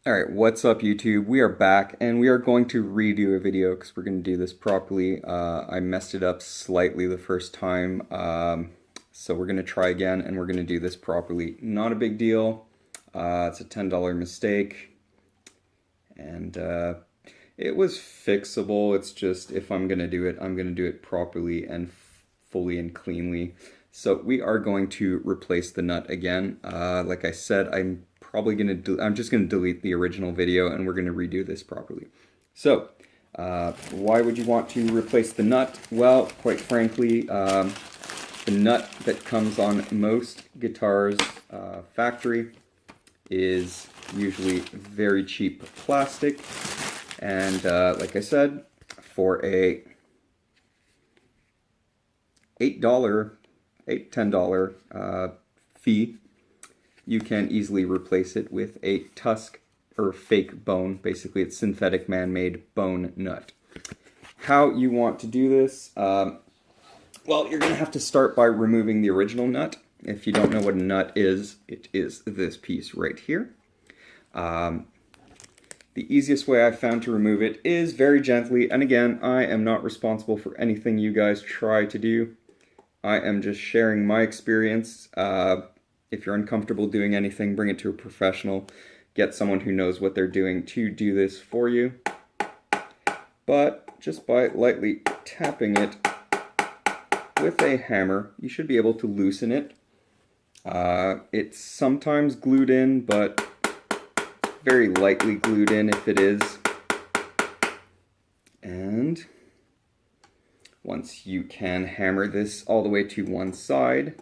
Alright, what's up YouTube? We are back and we are going to redo a video because we're going to do this properly. I messed it up slightly the first time, so we're going to try again and we're going to do this properly. Not a big deal. It's a $10 mistake and it was fixable. It's just if I'm going to do it, I'm going to do it properly and fully and cleanly. So we are going to replace the nut again. Like I said, I'm just gonna delete the original video and we're gonna redo this properly. So, why would you want to replace the nut? Well, quite frankly, the nut that comes on most guitars factory is usually very cheap plastic, and like I said, for a $10 fee, you can easily replace it with a tusk or fake bone. Basically, it's synthetic man-made bone nut. How you want to do this? Well, you're going to have to start by removing the original nut. If you don't know what a nut is, it is this piece right here. The easiest way I've found to remove it is very gently, and again, I am not responsible for anything you guys try to do. I am just sharing my experience. If you're uncomfortable doing anything, bring it to a professional. Get someone who knows what they're doing to do this for you. But just by lightly tapping it with a hammer, you should be able to loosen it. It's sometimes glued in, but very lightly glued in if it is. And once you can hammer this all the way to one side,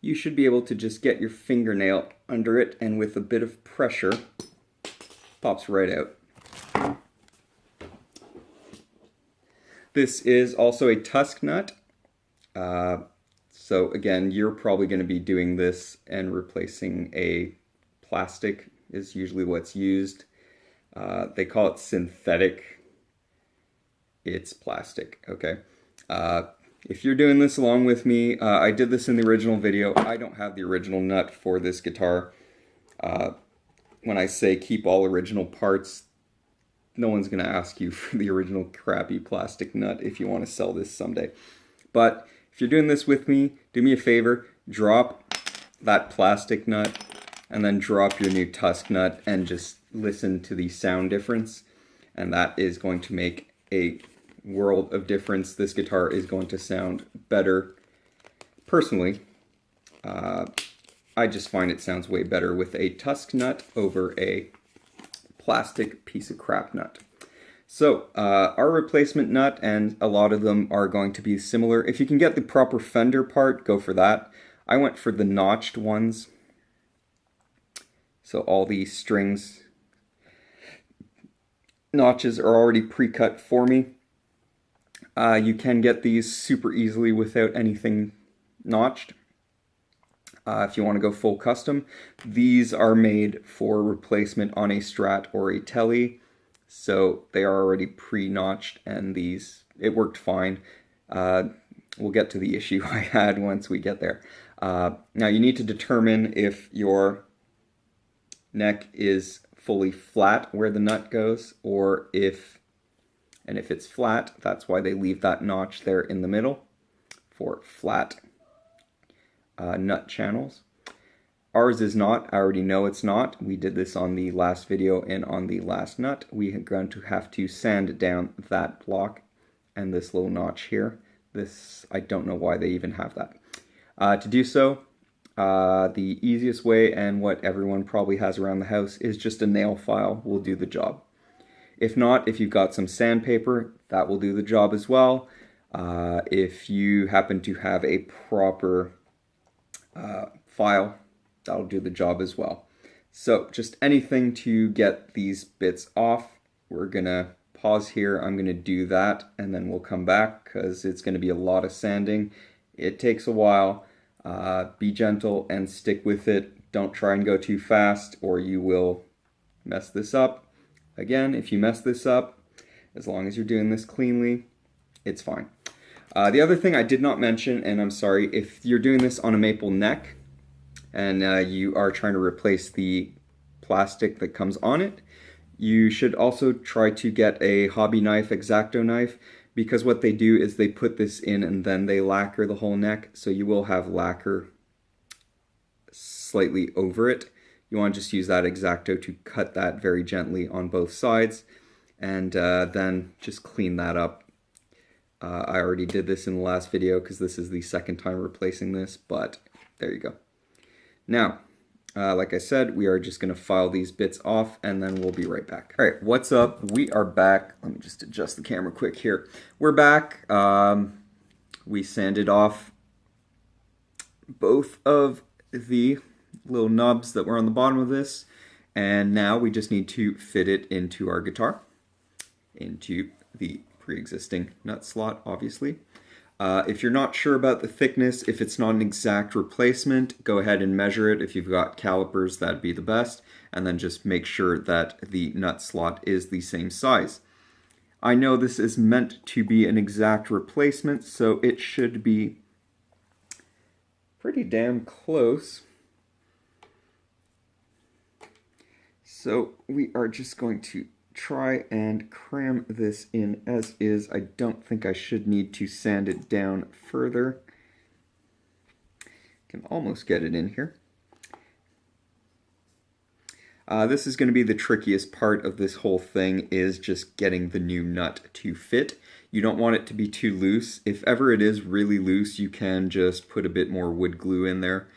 you should be able to just get your fingernail under it, and with a bit of pressure, pops right out. This is also a tusk nut. So again, you're probably going to be doing this and replacing a plastic is usually what's used. They call it synthetic. It's plastic, okay? If you're doing this along with me, I did this in the original video. I don't have the original nut for this guitar. When I say keep all original parts, no one's going to ask you for the original crappy plastic nut if you want to sell this someday. But if you're doing this with me, do me a favor, drop that plastic nut and then drop your new tusk nut and just listen to the sound difference. And that is going to make a world of difference. This guitar is going to sound better. Personally, I just find it sounds way better with a tusk nut over a plastic piece of crap nut. So our replacement nut, and a lot of them are going to be similar. If you can get the proper fender part, go for that. I went for the notched ones. So all these strings notches are already pre-cut for me. You can get these super easily without anything notched. If you want to go full custom, these are made for replacement on a Strat or a Tele, so they are already pre-notched, and it worked fine. We'll get to the issue I had once we get there. Now you need to determine if your neck is fully flat where the nut goes, or if it's flat, that's why they leave that notch there in the middle for flat nut channels. Ours is not. I already know it's not. We did this on the last video and on the last nut. We are going to have to sand down that block and this little notch here. This, I don't know why they even have that. To do so, the easiest way, and what everyone probably has around the house, is just a nail file will do the job. If not, if you've got some sandpaper, that will do the job as well. If you happen to have a proper file, that'll do the job as well. So just anything to get these bits off. We're gonna pause here. I'm gonna do that and then we'll come back because it's gonna be a lot of sanding. It takes a while. Be gentle and stick with it. Don't try and go too fast or you will mess this up. Again, if you mess this up, as long as you're doing this cleanly, it's fine. The other thing I did not mention, and I'm sorry, if you're doing this on a maple neck and you are trying to replace the plastic that comes on it, you should also try to get a hobby knife, X-Acto knife, because what they do is they put this in and then they lacquer the whole neck, so you will have lacquer slightly over it. You want to just use that X-Acto to cut that very gently on both sides, and then just clean that up. I already did this in the last video because this is the second time replacing this, but there you go. Now, like I said, we are just going to file these bits off and then we'll be right back. All right, what's up? We are back. Let me just adjust the camera quick here. We're back. We sanded off both of the little nubs that were on the bottom of this, and now we just need to fit it into our guitar, into the pre-existing nut slot, obviously. If you're not sure about the thickness, if it's not an exact replacement, go ahead and measure it. If you've got calipers, that'd be the best, and then just make sure that the nut slot is the same size. I know this is meant to be an exact replacement, so it should be pretty damn close. So we are just going to try and cram this in as is. I don't think I should need to sand it down further. Can almost get it in here. This is going to be the trickiest part of this whole thing, is just getting the new nut to fit. You don't want it to be too loose. If ever it is really loose, you can just put a bit more wood glue in there.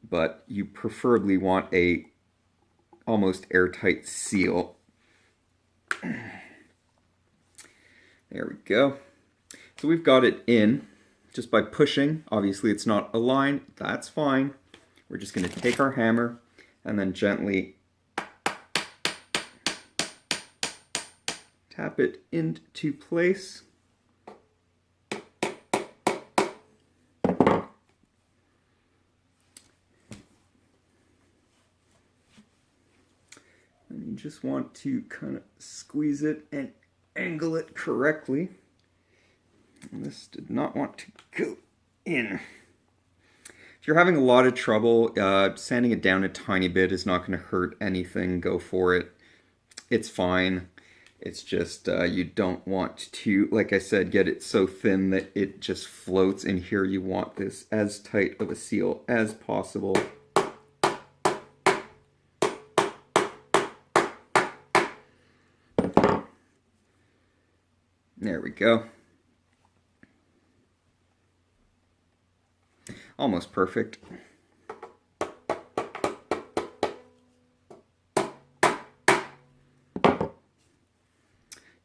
But you preferably want a almost airtight seal. There we go. So we've got it in just by pushing. Obviously it's not aligned, that's fine. We're just going to take our hammer and then gently tap it into place. And you just want to kind of squeeze it and angle it correctly. And this did not want to go in. If you're having a lot of trouble, sanding it down a tiny bit is not going to hurt anything. Go for it. It's fine. It's just you don't want to, like I said, get it so thin that it just floats in here. You want this as tight of a seal as possible. There we go. Almost perfect.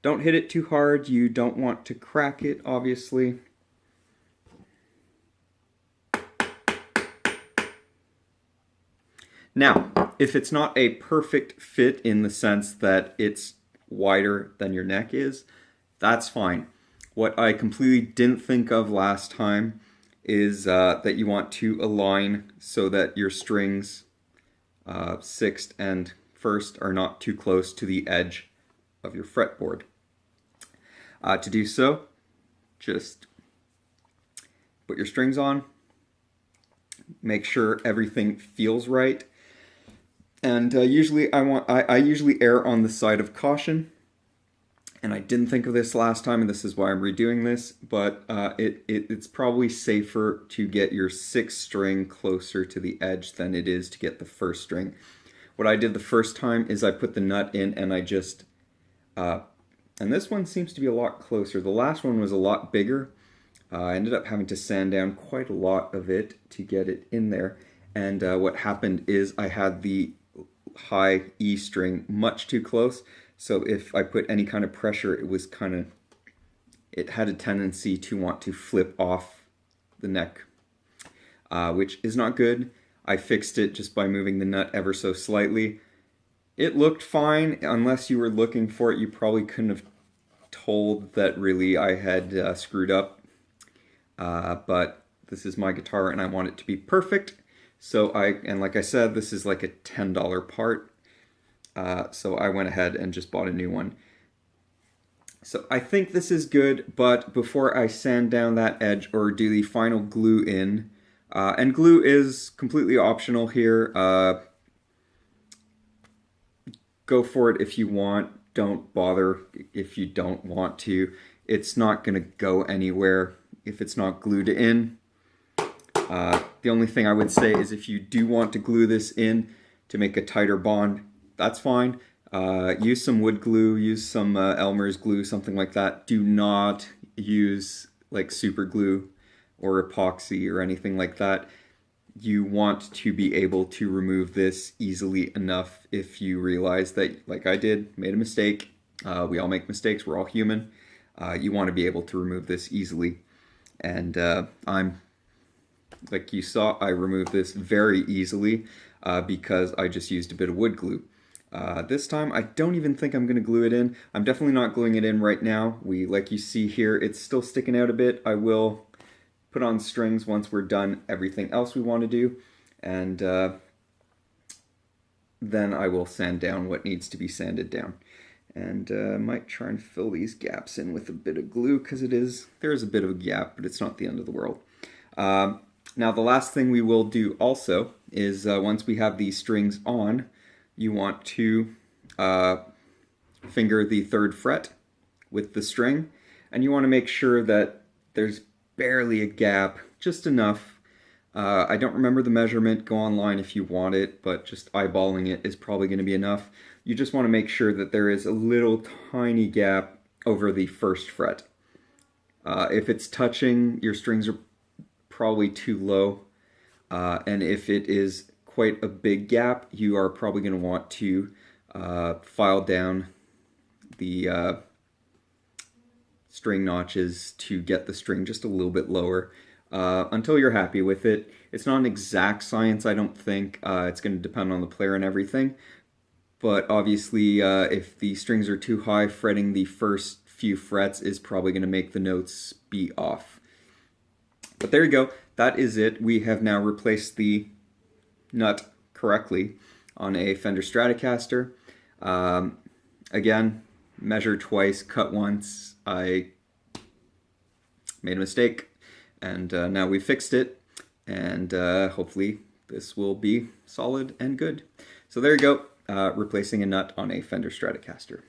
Don't hit it too hard. You don't want to crack it, obviously. Now, if it's not a perfect fit in the sense that it's wider than your neck is, that's fine. What I completely didn't think of last time is that you want to align so that your strings, 6th and 1st, are not too close to the edge of your fretboard. To do so, just put your strings on, make sure everything feels right, and usually I usually err on the side of caution. And I didn't think of this last time, and this is why I'm redoing this, but it's probably safer to get your 6th string closer to the edge than it is to get the 1st string. What I did the first time is I put the nut in and I just, and this one seems to be a lot closer. The last one was a lot bigger. I ended up having to sand down quite a lot of it to get it in there. And what happened is I had the high E string much too close. So if I put any kind of pressure, it had a tendency to want to flip off the neck, which is not good. I fixed it just by moving the nut ever so slightly. It looked fine. Unless you were looking for it, you probably couldn't have told that really I had screwed up. But this is my guitar and I want it to be perfect. So and like I said, this is like a $10 part. So I went ahead and just bought a new one. So I think this is good, but before I sand down that edge or do the final glue in, and glue is completely optional here, go for it if you want, don't bother if you don't want to. It's not going to go anywhere if it's not glued in. The only thing I would say is if you do want to glue this in to make a tighter bond, that's fine. Use some wood glue, use some Elmer's glue, something like that. Do not use like super glue or epoxy or anything like that. You want to be able to remove this easily enough if you realize that, like I did, made a mistake. We all make mistakes, we're all human. You want to be able to remove this easily. And like you saw, I removed this very easily because I just used a bit of wood glue. This time, I don't even think I'm going to glue it in. I'm definitely not gluing it in right now. Like you see here, it's still sticking out a bit. I will put on strings once we're done everything else we want to do, and then I will sand down what needs to be sanded down. And I might try and fill these gaps in with a bit of glue, because there is a bit of a gap, but it's not the end of the world. Now the last thing we will do also is once we have these strings on, you want to finger the 3rd fret with the string, and you want to make sure that there's barely a gap, just enough. I don't remember the measurement, go online if you want it, but just eyeballing it is probably going to be enough. You just want to make sure that there is a little tiny gap over the 1st fret. If it's touching, your strings are probably too low, and if it is quite a big gap, you are probably going to want to file down the string notches to get the string just a little bit lower until you're happy with it. It's not an exact science, I don't think. It's going to depend on the player and everything. But obviously, if the strings are too high, fretting the first few frets is probably going to make the notes be off. But there you go. That is it. We have now replaced the nut correctly on a Fender Stratocaster. Again, measure twice, cut once. I made a mistake, and now we fixed it, and hopefully this will be solid and good. So there you go, replacing a nut on a Fender Stratocaster.